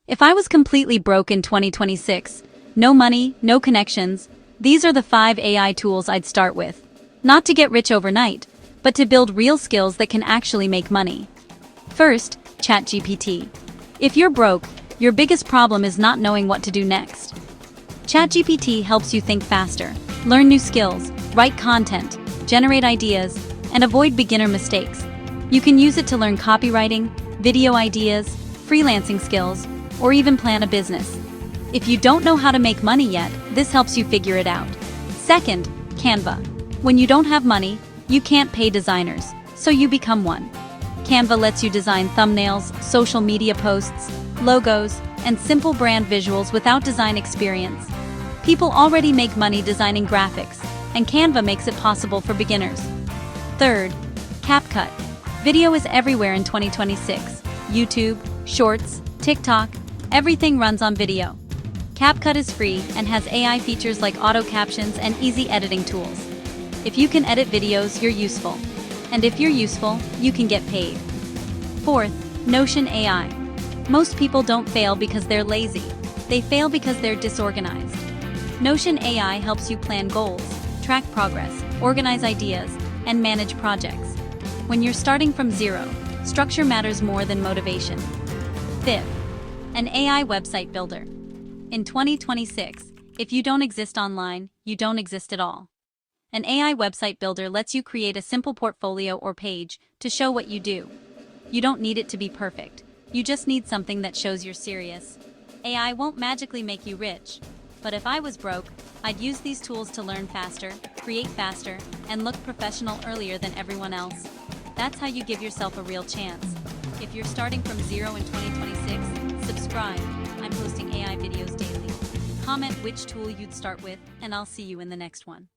If I was completely broke in 2026, no money, no connections, these are the 5 AI tools I'd start with. Not to get rich overnight, but to build real skills that can actually make money. First, ChatGPT. If you're broke, your biggest problem is not knowing what to do next. ChatGPT helps you think faster, learn new skills, write content, generate ideas, and avoid beginner mistakes. You can use it to learn copywriting, video ideas, freelancing skills, or even plan a business. If you don't know how to make money yet, this helps you figure it out. Second, Canva. When you don't have money, you can't pay designers, so you become one. Canva lets you design thumbnails, social media posts, logos, and simple brand visuals without design experience. People already make money designing graphics, and Canva makes it possible for beginners. Third, CapCut. Video is everywhere in 2026. YouTube, Shorts, TikTok, everything runs on video. CapCut is free and has AI features like auto captions and easy editing tools. If you can edit videos, you're useful. And if you're useful, you can get paid. Fourth, Notion AI. Most people don't fail because they're lazy. They fail because they're disorganized. Notion AI helps you plan goals, track progress, organize ideas, and manage projects. When you're starting from zero, structure matters more than motivation. Fifth, an AI website builder. In 2026, if you don't exist online, you don't exist at all. An AI website builder lets you create a simple portfolio or page to show what you do. You don't need it to be perfect. You just need something that shows you're serious. AI won't magically make you rich, but if I was broke, I'd use these tools to learn faster, create faster, and look professional earlier than everyone else. That's how you give yourself a real chance. If you're starting from zero in 2026, subscribe. I'm posting AI videos daily. Comment which tool you'd start with, and I'll see you in the next one.